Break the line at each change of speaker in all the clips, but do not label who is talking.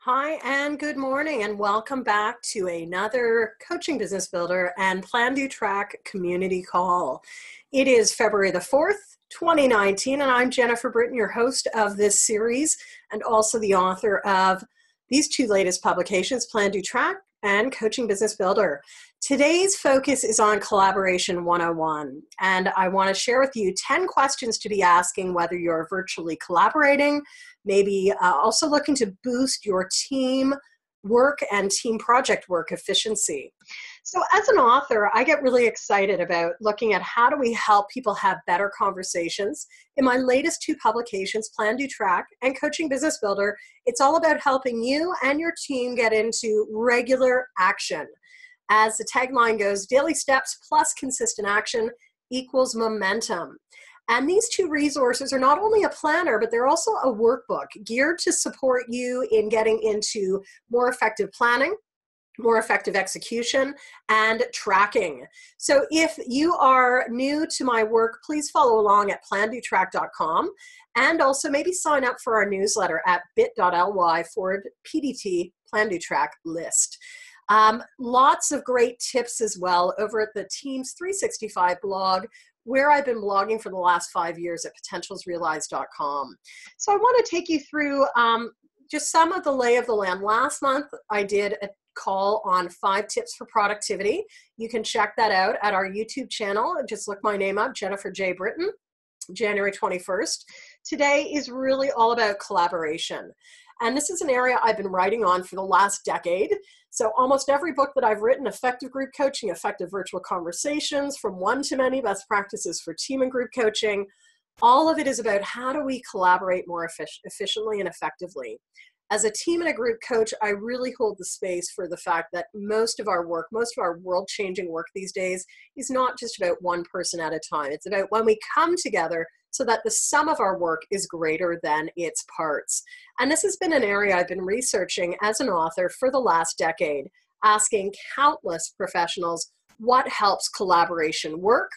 Hi, and good morning, and welcome back to another Coaching Business Builder and PlanDoTrack community call. It is February the 4th, 2019, and I'm Jennifer Britton, your host of this series, and also the author of these two latest publications, PlanDoTrack and Coaching Business Builder. Today's focus is on Collaboration 101, and I want to share with you 10 questions to be asking whether you're virtually collaborating, maybe also looking to boost your team work and team project work efficiency. So as an author, I get really excited about looking at how do we help people have better conversations. In my latest two publications, PlanDoTrack and Coaching Business Builder, it's all about helping you and your team get into regular action. As the tagline goes, daily steps plus consistent action equals momentum. And these two resources are not only a planner, but they're also a workbook geared to support you in getting into more effective planning, more effective execution, and tracking. So if you are new to my work, please follow along at PlanDoTrack.com and also maybe sign up for our newsletter at bit.ly/PDT PlanDoTrack list. Lots of great tips as well over at the Teams 365 blog, where I've been blogging for the last 5 years at potentialsrealized.com. So I want to take you through just some of the lay of the land. Last month, I did a call on 5 tips for productivity. You can check that out at our YouTube channel. Just look my name up, Jennifer J. Britton, January 21st. Today is really all about collaboration. And this is an area I've been writing on for the last decade. So almost every book that I've written, Effective Group Coaching, Effective Virtual Conversations, From One to Many, Best Practices for Team and Group Coaching, all of it is about how do we collaborate more efficiently and effectively. As a team and a group coach, I really hold the space for the fact that most of our work, most of our world-changing work these days is not just about one person at a time. It's about when we come together so that the sum of our work is greater than its parts. And this has been an area I've been researching as an author for the last decade, asking countless professionals what helps collaboration work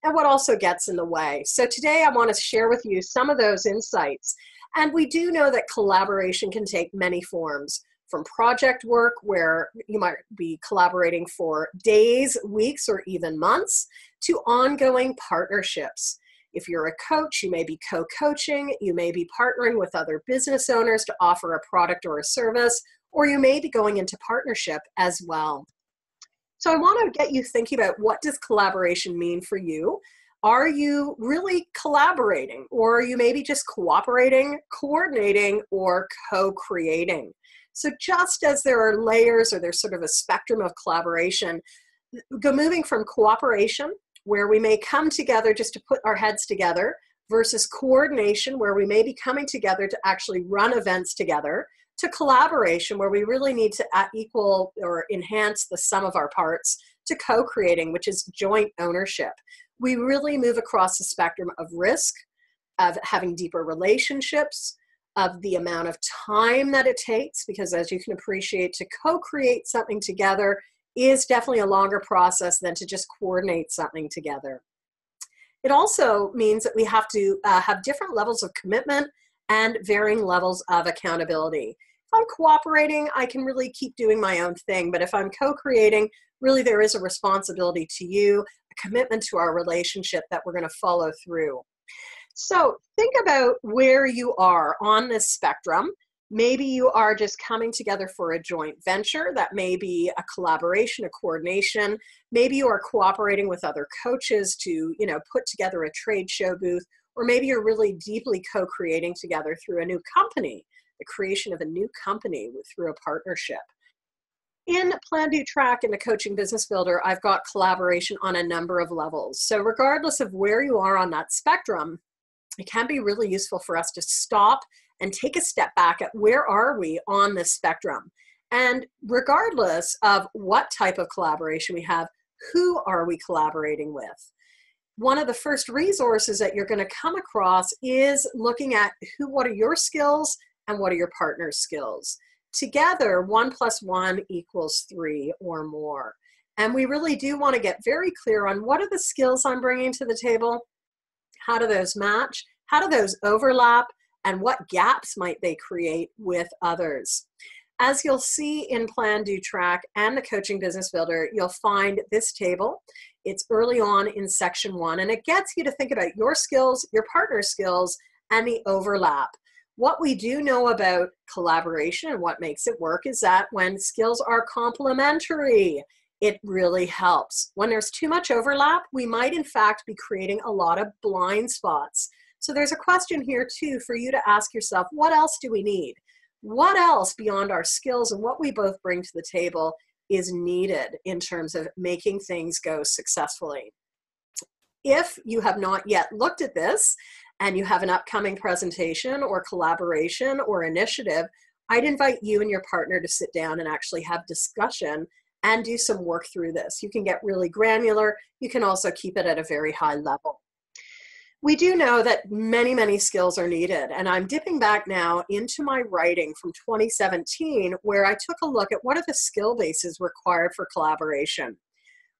and what also gets in the way. So today I want to share with you some of those insights. And we do know that collaboration can take many forms, from project work where you might be collaborating for days, weeks, or even months, to ongoing partnerships. If you're a coach, you may be co-coaching, you may be partnering with other business owners to offer a product or a service, or you may be going into partnership as well. So I want to get you thinking about, what does collaboration mean for you? Are you really collaborating, or are you maybe just cooperating, coordinating, or co-creating? So just as there are layers, or there's sort of a spectrum of collaboration, moving from cooperation, where we may come together just to put our heads together, versus coordination, where we may be coming together to actually run events together, to collaboration, where we really need to equal or enhance the sum of our parts, to co-creating, which is joint ownership. We really move across the spectrum of risk, of having deeper relationships, of the amount of time that it takes, because as you can appreciate, to co-create something together is definitely a longer process than to just coordinate something together. It also means that we have to have different levels of commitment and varying levels of accountability. If I'm cooperating, I can really keep doing my own thing, but if I'm co-creating, really there is a responsibility to you, a commitment to our relationship that we're going to follow through. So think about where you are on this spectrum. Maybe you are just coming together for a joint venture. That may be a collaboration, a coordination. Maybe you are cooperating with other coaches to, put together a trade show booth, or maybe you're really deeply co-creating together through a new company, the creation of a new company through a partnership. In PlanDoTrack and the Coaching Business Builder, I've got collaboration on a number of levels. So regardless of where you are on that spectrum, it can be really useful for us to stop and take a step back at where are we on this spectrum. And regardless of what type of collaboration we have, who are we collaborating with? One of the first resources that you're going to come across is looking at what are your skills and what are your partner's skills. Together, 1 + 1 = 3 or more. And we really do want to get very clear on, what are the skills I'm bringing to the table? How do those match? How do those overlap? And what gaps might they create with others? As you'll see in PlanDoTrack and the Coaching Business Builder, you'll find this table. It's early on in section 1, and it gets you to think about your skills, your partner's skills, and the overlap. What we do know about collaboration and what makes it work is that when skills are complementary, it really helps. When there's too much overlap, we might in fact be creating a lot of blind spots. So there's a question here too for you to ask yourself, what else do we need? What else beyond our skills and what we both bring to the table is needed in terms of making things go successfully? If you have not yet looked at this and you have an upcoming presentation or collaboration or initiative, I'd invite you and your partner to sit down and actually have discussion and do some work through this. You can get really granular. You can also keep it at a very high level. We do know that many, many skills are needed, and I'm dipping back now into my writing from 2017 where I took a look at what are the skill bases required for collaboration.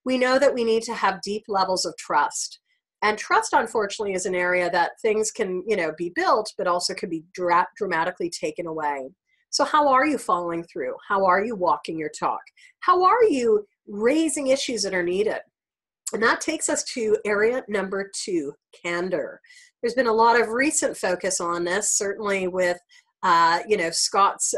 We know that we need to have deep levels of trust, and trust, unfortunately, is an area that things can, be built, but also can be dramatically taken away. So how are you following through? How are you walking your talk? How are you raising issues that are needed? And that takes us to area number 2, candor. There's been a lot of recent focus on this, certainly with Elizabeth Scott's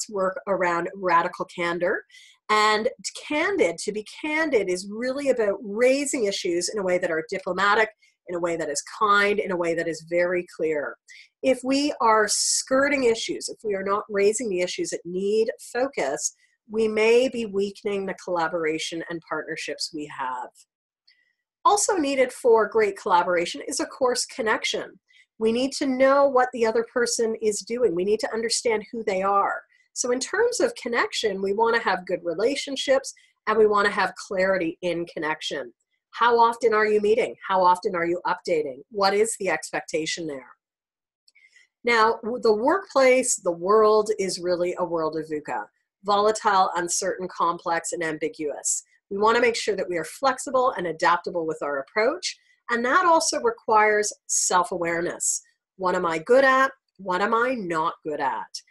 work around radical candor. And to be candid is really about raising issues in a way that are diplomatic, in a way that is kind, in a way that is very clear. If we are skirting issues, if we are not raising the issues that need focus, we may be weakening the collaboration and partnerships we have. Also needed for great collaboration is, of course, connection. We need to know what the other person is doing. We need to understand who they are. So in terms of connection, we want to have good relationships and we want to have clarity in connection. How often are you meeting? How often are you updating? What is the expectation there? Now, the workplace, the world is really a world of VUCA. Volatile, uncertain, complex, and ambiguous. We want to make sure that we are flexible and adaptable with our approach, and that also requires self-awareness. What am I good at? What am I not good at?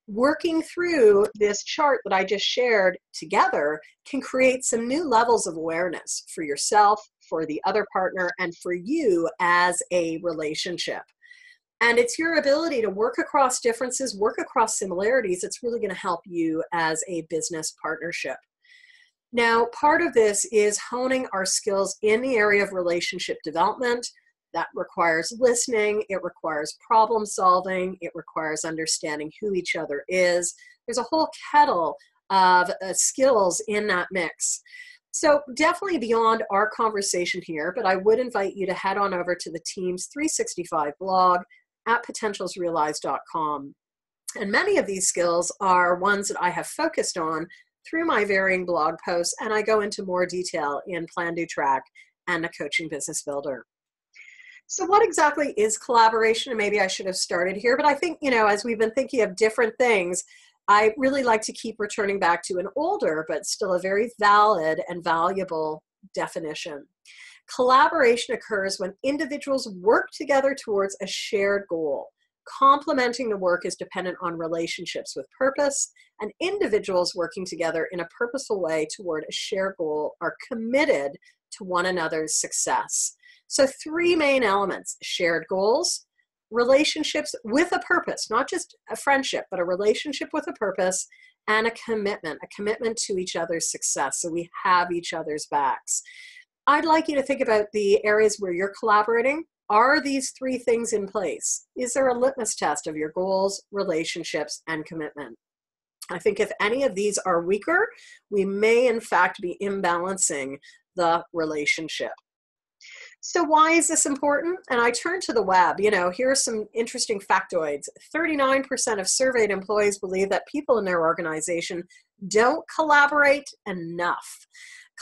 Working through this chart that I just shared together can create some new levels of awareness for yourself, for the other partner, and for you as a relationship. And it's your ability to work across differences, work across similarities, that's really going to help you as a business partnership. Now, part of this is honing our skills in the area of relationship development. That requires listening, it requires problem solving, it requires understanding who each other is. There's a whole kettle of skills in that mix. So definitely beyond our conversation here, but I would invite you to head on over to the Teams 365 blog at potentialsrealized.com. And many of these skills are ones that I have focused on through my varying blog posts, and I go into more detail in PlanDoTrack and the Coaching Business Builder. So what exactly is collaboration? And maybe I should have started here, but I think, as we've been thinking of different things, I really like to keep returning back to an older, but still a very valid and valuable definition. Collaboration occurs when individuals work together towards a shared goal. Complementing the work is dependent on relationships with purpose, and individuals working together in a purposeful way toward a shared goal are committed to one another's success. So 3 main elements: shared goals, relationships with a purpose, not just a friendship, but a relationship with a purpose, and a commitment to each other's success, so we have each other's backs. I'd like you to think about the areas where you're collaborating. Are these 3 things in place? Is there a litmus test of your goals, relationships, and commitment? I think if any of these are weaker, we may in fact be imbalancing the relationship. So why is this important? And I turn to the web. Here are some interesting factoids. 39% of surveyed employees believe that people in their organization don't collaborate enough.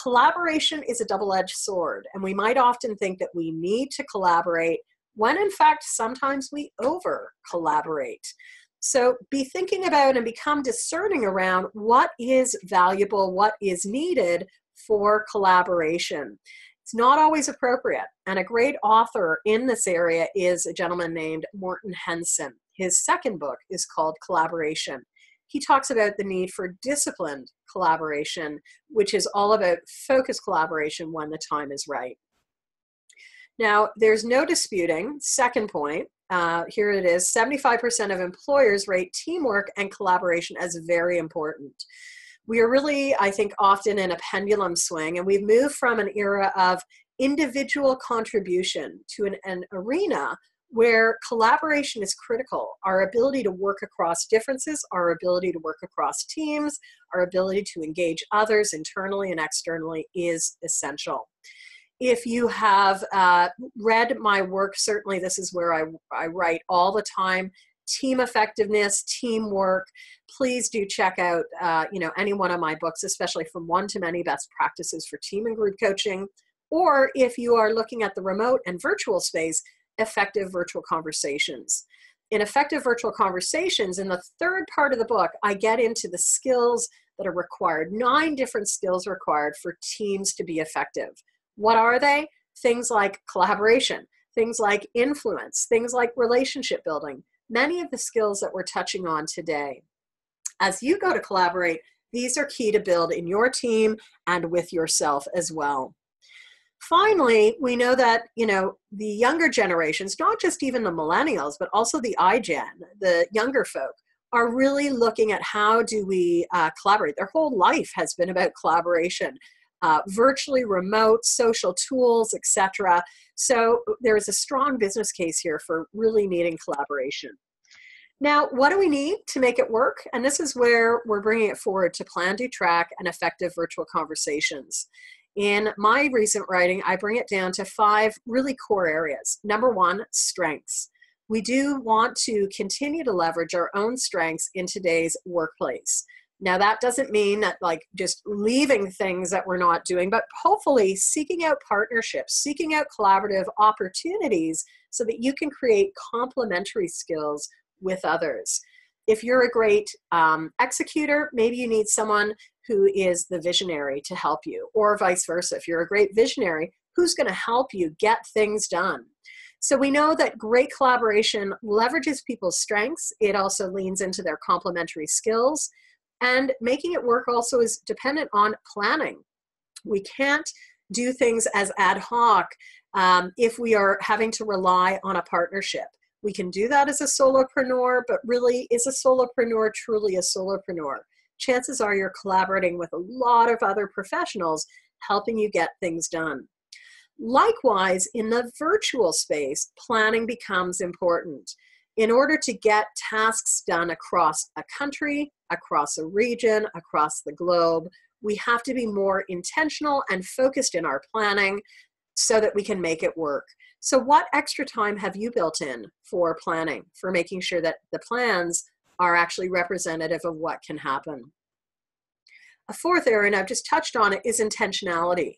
Collaboration is a double-edged sword, and we might often think that we need to collaborate when in fact sometimes we over-collaborate. So be thinking about and become discerning around what is valuable, what is needed for collaboration. It's not always appropriate, and a great author in this area is a gentleman named Morten Henson. His second book is called Collaboration. he talks about the need for disciplined collaboration, which is all about focused collaboration when the time is right. Now, there's no disputing, second point, here it is, 75% of employers rate teamwork and collaboration as very important. We are really, I think, often in a pendulum swing, and we've moved from an era of individual contribution to an arena where collaboration is critical. Our ability to work across differences, our ability to work across teams, our ability to engage others internally and externally is essential. If you have read my work, certainly this is where I write all the time. Team effectiveness, teamwork. Please do check out any one of my books, especially From One to Many Best Practices for Team and Group Coaching. Or if you are looking at the remote and virtual space, Effective Virtual Conversations. In Effective Virtual Conversations, in the third part of the book, I get into the skills that are required, 9 different skills required for teams to be effective. What are they? Things like collaboration, things like influence, things like relationship building, many of the skills that we're touching on today. As you go to collaborate, these are key to build in your team and with yourself as well. Finally, we know that, the younger generations, not just even the millennials, but also the iGen, the younger folk, are really looking at how do we collaborate. Their whole life has been about collaboration, virtually, remote, social tools, etc. So there is a strong business case here for really needing collaboration. Now, what do we need to make it work? And this is where we're bringing it forward to PlanDoTrack and Effective Virtual Conversations. In my recent writing, I bring it down to 5 really core areas. Number 1, strengths. We do want to continue to leverage our own strengths in today's workplace. Now, that doesn't mean that just leaving things that we're not doing, but hopefully seeking out partnerships, seeking out collaborative opportunities so that you can create complementary skills with others. If you're a great executor, maybe you need someone who is the visionary to help you, or vice versa. If you're a great visionary, who's going to help you get things done? So we know that great collaboration leverages people's strengths. It also leans into their complementary skills. And making it work also is dependent on planning. We can't do things as ad hoc if we are having to rely on a partnership. We can do that as a solopreneur, but really, is a solopreneur truly a solopreneur? Chances are you're collaborating with a lot of other professionals helping you get things done. Likewise, in the virtual space, planning becomes important. In order to get tasks done across a country, across a region, across the globe, we have to be more intentional and focused in our planning so that we can make it work. So what extra time have you built in for planning, for making sure that the plans are actually representative of what can happen? A fourth area, and I've just touched on it, is intentionality.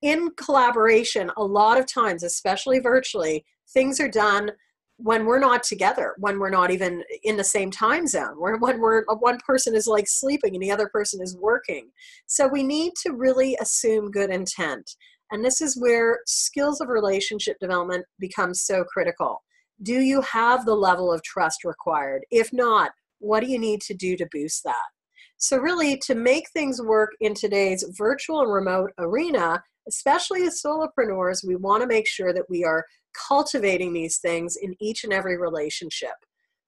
In collaboration, a lot of times, especially virtually, things are done when we're not together, when we're not even in the same time zone, when one person is sleeping and the other person is working. So we need to really assume good intent. And this is where skills of relationship development become so critical. Do you have the level of trust required? If not, what do you need to do to boost that? So really, to make things work in today's virtual and remote arena, especially as solopreneurs, we want to make sure that we are cultivating these things in each and every relationship.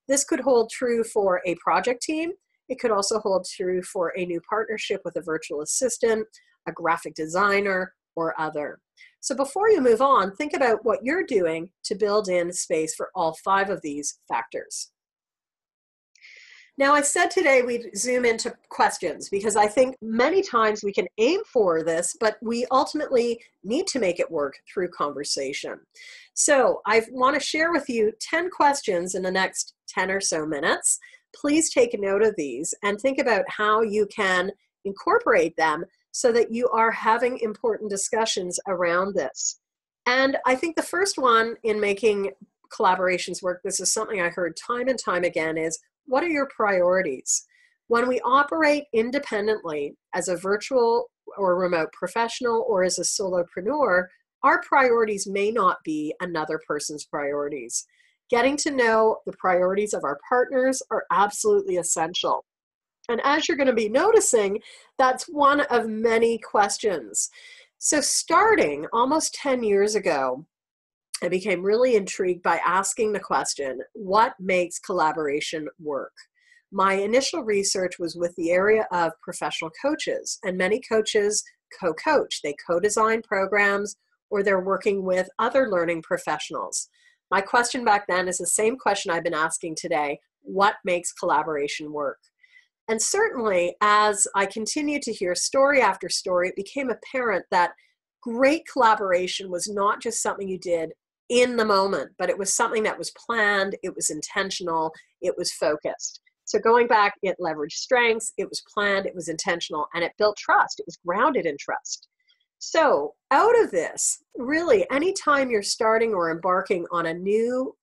This could hold true for a project team. It could also hold true for a new partnership with a virtual assistant, a graphic designer, or other. So before you move on, think about what you're doing to build in space for all 5 of these factors. Now, I said today we'd zoom into questions because I think many times we can aim for this, but we ultimately need to make it work through conversation. So I want to share with you 10 questions in the next 10 or so minutes. Please take note of these and think about how you can incorporate them so that you are having important discussions around this. And I think the first one in making collaborations work, this is something I heard time and time again, is what are your priorities? When we operate independently as a virtual or remote professional or as a solopreneur, our priorities may not be another person's priorities. Getting to know the priorities of our partners are absolutely essential. And as you're going to be noticing, that's one of many questions. So starting almost 10 years ago, I became really intrigued by asking the question, what makes collaboration work? My initial research was with the area of professional coaches, and many coaches co-coach. They co-design programs, or they're working with other learning professionals. My question back then is the same question I've been asking today: what makes collaboration work? And certainly, as I continued to hear story after story, it became apparent that great collaboration was not just something you did in the moment, but it was something that was planned, it was intentional, it was focused. So going back, it leveraged strengths, it was planned, it was intentional, and it built trust. It was grounded in trust. So out of this, really, anytime you're starting or embarking on a new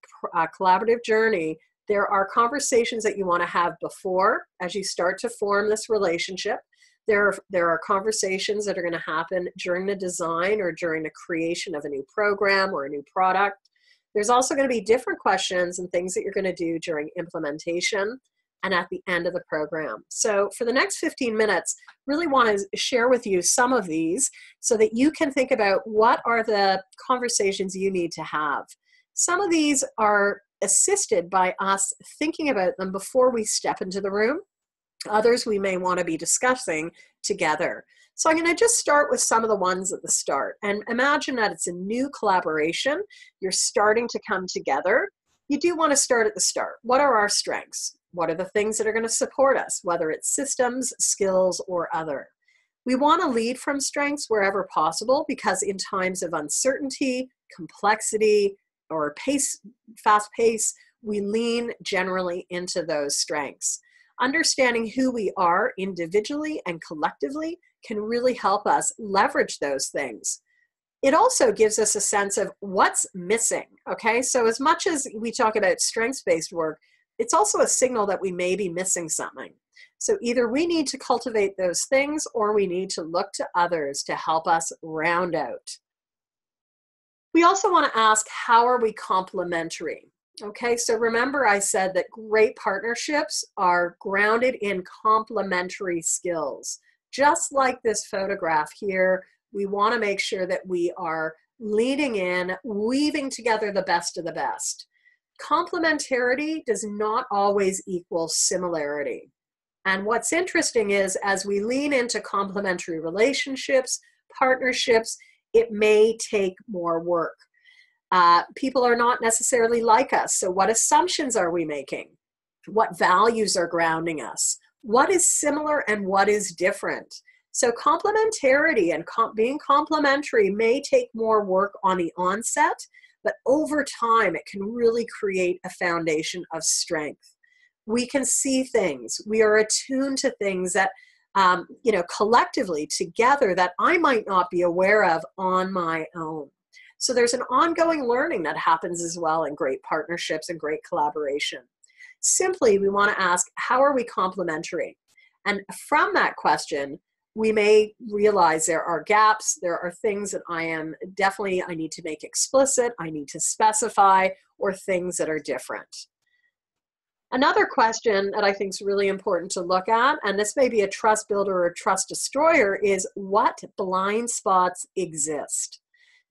collaborative journey, there are conversations that you want to have before, as you start to form this relationship. There are conversations that are going to happen during the design or during the creation of a new program or a new product. There's also going to be different questions and things that you're going to do during implementation and at the end of the program. So for the next 15 minutes, really want to share with you some of these so that you can think about what are the conversations you need to have. Some of these are assisted by us thinking about them before we step into the room. Others we may want to be discussing together. So I'm going to just start with some of the ones at the start. And imagine that it's a new collaboration. You're starting to come together. You do want to start at the start. What are our strengths? What are the things that are going to support us, whether it's systems, skills, or other? We want to lead from strengths wherever possible, because in times of uncertainty, complexity, or fast pace, we lean generally into those strengths. Understanding who we are individually and collectively can really help us leverage those things. It also gives us a sense of what's missing, okay? So as much as we talk about strengths-based work, it's also a signal that we may be missing something. So either we need to cultivate those things, or we need to look to others to help us round out. We also want to ask, how are we complementary? Okay, so remember I said that great partnerships are grounded in complementary skills. Just like this photograph here, we want to make sure that we are leading in, weaving together the best of the best. Complementarity does not always equal similarity. And what's interesting is, as we lean into complementary relationships, partnerships, it may take more work. People are not necessarily like us. So what assumptions are we making? What values are grounding us? What is similar and what is different? So complementarity and being complementary may take more work on the onset, but over time it can really create a foundation of strength. We can see things. We are attuned to things that, collectively together, that I might not be aware of on my own. So there's an ongoing learning that happens as well in great partnerships and great collaboration. Simply, we want to ask, how are we complementary? And from that question, we may realize there are gaps, there are things that I need to make explicit, I need to specify, or things that are different. Another question that I think is really important to look at, and this may be a trust builder or a trust destroyer, is what blind spots exist.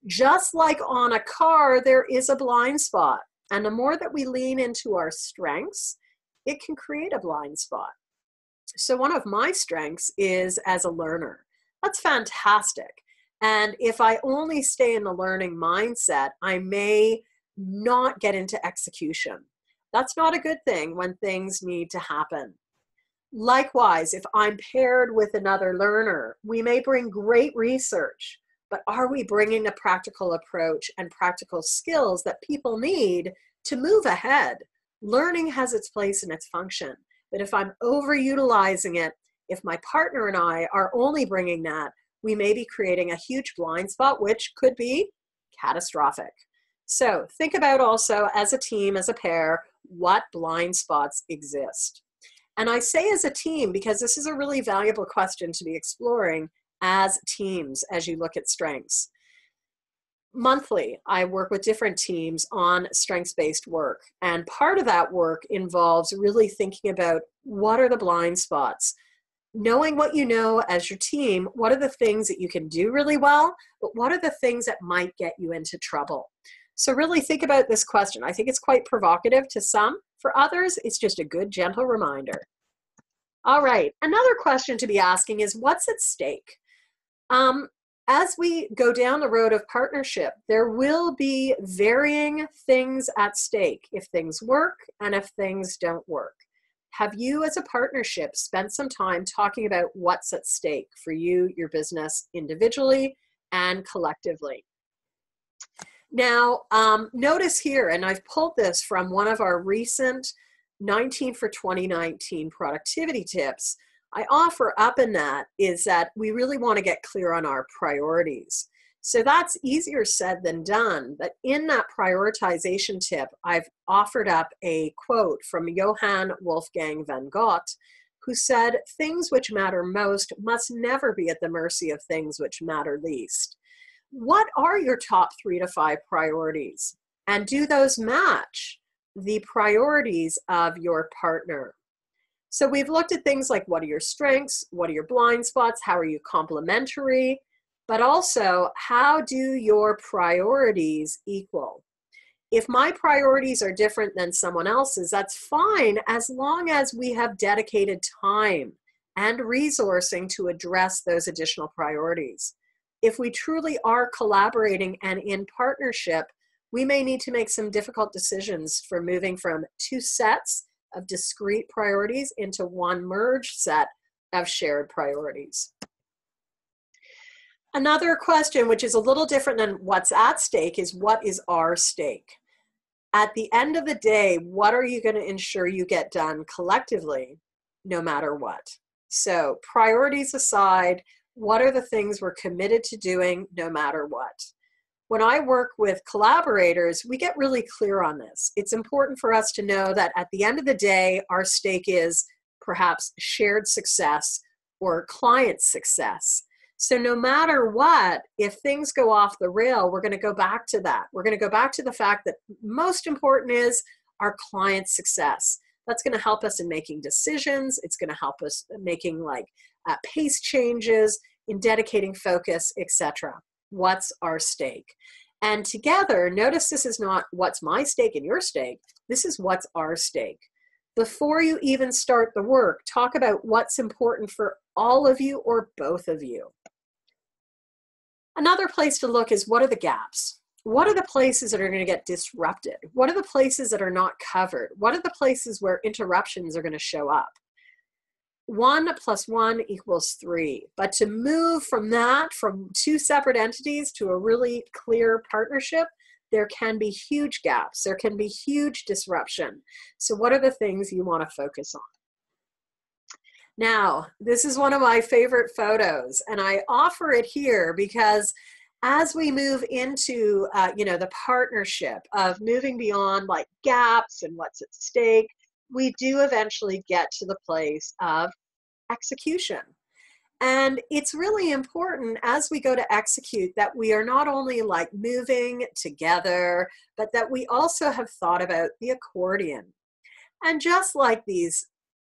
Just like on a car, there is a blind spot. And the more that we lean into our strengths, it can create a blind spot. So one of my strengths is as a learner. That's fantastic. And if I only stay in the learning mindset, I may not get into execution. That's not a good thing when things need to happen. Likewise, if I'm paired with another learner, we may bring great research, but are we bringing the practical approach and practical skills that people need to move ahead? Learning has its place and its function, but if I'm overutilizing it, if my partner and I are only bringing that, we may be creating a huge blind spot, which could be catastrophic. So think about also, as a team, as a pair, what blind spots exist. And I say as a team because this is a really valuable question to be exploring as teams as you look at strengths. monthly, I work with different teams on strengths-based work. And part of that work involves really thinking about what are the blind spots. Knowing what you know as your team, what are the things that you can do really well, but what are the things that might get you into trouble? So really think about this question. I think it's quite provocative to some. For others, it's just a good, gentle reminder. All right, another question to be asking is what's at stake? As we go down the road of partnership, there will be varying things at stake if things work and if things don't work. Have you as a partnership spent some time talking about what's at stake for you, your business individually and collectively? Now, notice here, and I've pulled this from one of our recent 19 for 2019 productivity tips. I offer up in that is that we really want to get clear on our priorities. So that's easier said than done. But in that prioritization tip, I've offered up a quote from Johann Wolfgang von Goethe, who said, "Things which matter most must never be at the mercy of things which matter least." What are your top 3 to 5 priorities? And do those match the priorities of your partner? So we've looked at things like what are your strengths, what are your blind spots, how are you complementary, but also how do your priorities equal? If my priorities are different than someone else's, that's fine as long as we have dedicated time and resourcing to address those additional priorities. If we truly are collaborating and in partnership, we may need to make some difficult decisions for moving from 2 sets of discrete priorities into one merged set of shared priorities. Another question, which is a little different than what's at stake, is what is our stake? At the end of the day, what are you going to ensure you get done collectively, no matter what? So priorities aside, what are the things we're committed to doing no matter what? When I work with collaborators, we get really clear on this. It's important for us to know that at the end of the day, our stake is perhaps shared success or client success. So no matter what, if things go off the rail, we're going to go back to that. We're going to go back to the fact that most important is our client success. That's going to help us in making decisions. It's going to help us making pace changes, in dedicating focus, etc. What's our stake? And together, notice this is not what's my stake and your stake. This is what's our stake. Before you even start the work, talk about what's important for all of you or both of you. Another place to look is what are the gaps? What are the places that are going to get disrupted? What are the places that are not covered? What are the places where interruptions are going to show up? 1 + 1 = 3. But to move from that, from 2 separate entities to a really clear partnership, there can be huge gaps. There can be huge disruption. So what are the things you want to focus on? Now, this is one of my favorite photos, and I offer it here because as we move into the partnership of moving beyond gaps and what's at stake, we do eventually get to the place of execution. And it's really important as we go to execute that we are not only moving together, but that we also have thought about the accordion. And just like these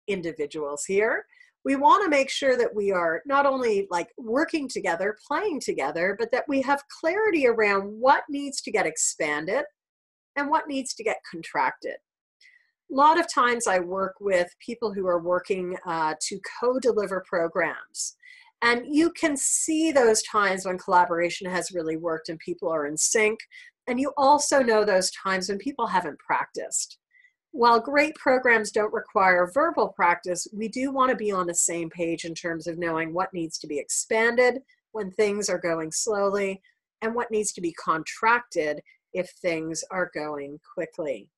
individuals here, we want to make sure that we are not only working together, playing together, but that we have clarity around what needs to get expanded and what needs to get contracted. A lot of times I work with people who are working to co-deliver programs. And you can see those times when collaboration has really worked and people are in sync. And you also know those times when people haven't practiced. While great programs don't require verbal practice, we do want to be on the same page in terms of knowing what needs to be expanded when things are going slowly and what needs to be contracted if things are going quickly.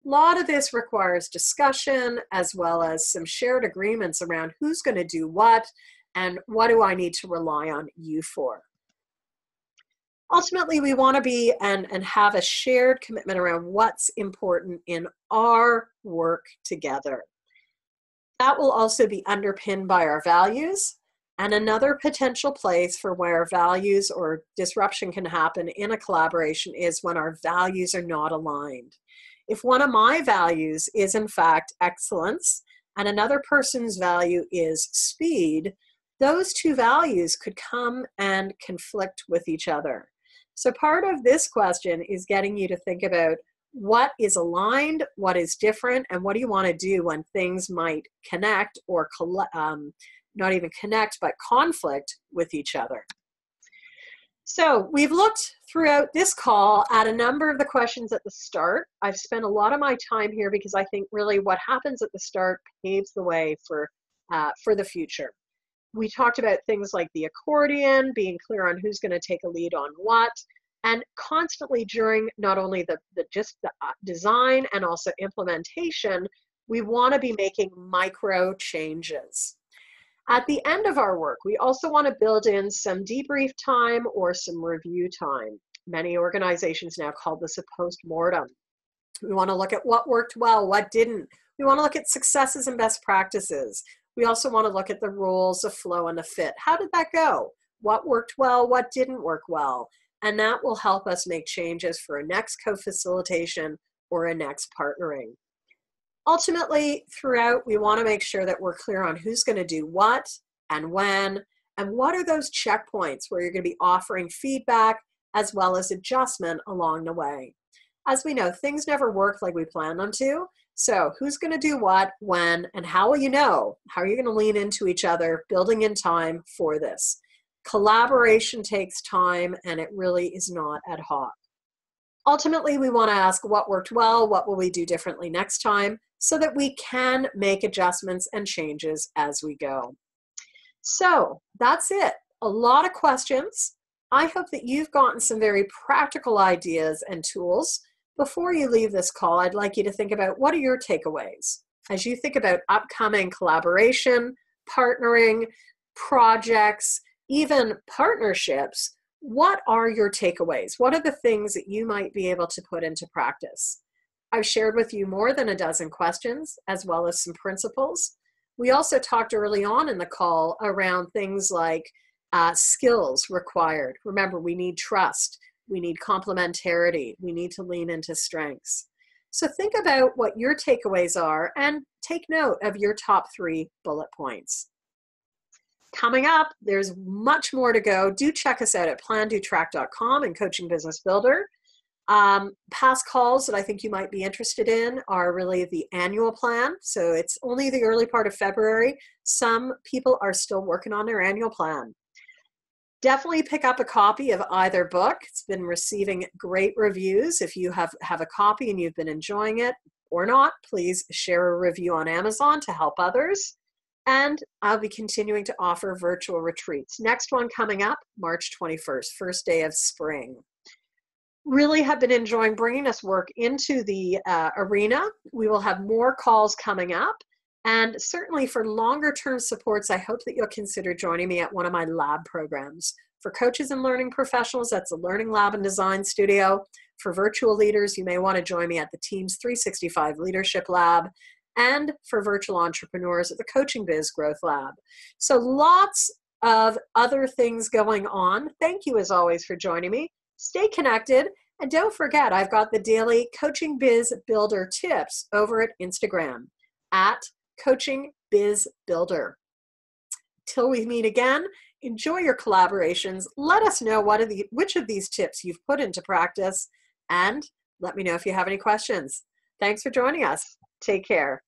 A lot of this requires discussion as well as some shared agreements around who's going to do what and what do I need to rely on you for. Ultimately, we want to be and have a shared commitment around what's important in our work together. That will also be underpinned by our values And another potential place for where values or disruption can happen in a collaboration is when our values are not aligned. If one of my values is in fact excellence and another person's value is speed, those two values could come and conflict with each other. So part of this question is getting you to think about what is aligned, what is different, and what do you want to do when things might connect or not even connect, but conflict with each other. So we've looked throughout this call at a number of the questions at the start. I've spent a lot of my time here because I think really what happens at the start paves the way for the future. We talked about things like the accordion, being clear on who's going to take a lead on what, and constantly during not only the design and also implementation, we want to be making micro changes. At the end of our work, we also want to build in some debrief time or some review time. Many organizations now call this a post-mortem. We want to look at what worked well, what didn't. We want to look at successes and best practices. We also want to look at the rules, the flow, and the fit. How did that go? What worked well? What didn't work well? And that will help us make changes for a next co-facilitation or a next partnering. Ultimately, throughout, we want to make sure that we're clear on who's going to do what and when, and what are those checkpoints where you're going to be offering feedback as well as adjustment along the way. As we know, things never work like we planned them to. So who's going to do what, when, and how will you know? How are you going to lean into each other, building in time for this? Collaboration takes time, and it really is not ad hoc. Ultimately, we want to ask what worked well, what will we do differently next time, so that we can make adjustments and changes as we go. So that's it. A lot of questions. I hope that you've gotten some very practical ideas and tools. Before you leave this call, I'd like you to think about what are your takeaways as you think about upcoming collaboration, partnering, projects, even partnerships. What are your takeaways? What are the things that you might be able to put into practice? I've shared with you more than a dozen questions as well as some principles. We also talked early on in the call around things like skills required. Remember, we need trust. We need complementarity. We need to lean into strengths. So think about what your takeaways are and take note of your top 3 bullet points. Coming up, there's much more to go. Do check us out at PlanDoTrack.com and Coaching Business Builder. Past calls that I think you might be interested in are really the annual plan. So it's only the early part of February. Some people are still working on their annual plan. Definitely pick up a copy of either book. It's been receiving great reviews. If you have a copy and you've been enjoying it or not, please share a review on Amazon to help others. And I'll be continuing to offer virtual retreats. Next one coming up, March 21st, first day of spring. Really have been enjoying bringing this work into the arena. We will have more calls coming up. And certainly for longer term supports, I hope that you'll consider joining me at one of my lab programs. For coaches and learning professionals, that's the Learning Lab and Design Studio. For virtual leaders, you may want to join me at the Teams 365 Leadership Lab. And for virtual entrepreneurs at the Coaching Biz Growth Lab. So lots of other things going on. Thank you as always for joining me. Stay connected. And don't forget, I've got the daily Coaching Biz Builder tips over at Instagram at Coaching Biz Builder. Till we meet again, enjoy your collaborations. Let us know which of these tips you've put into practice, and let me know if you have any questions. Thanks for joining us. Take care.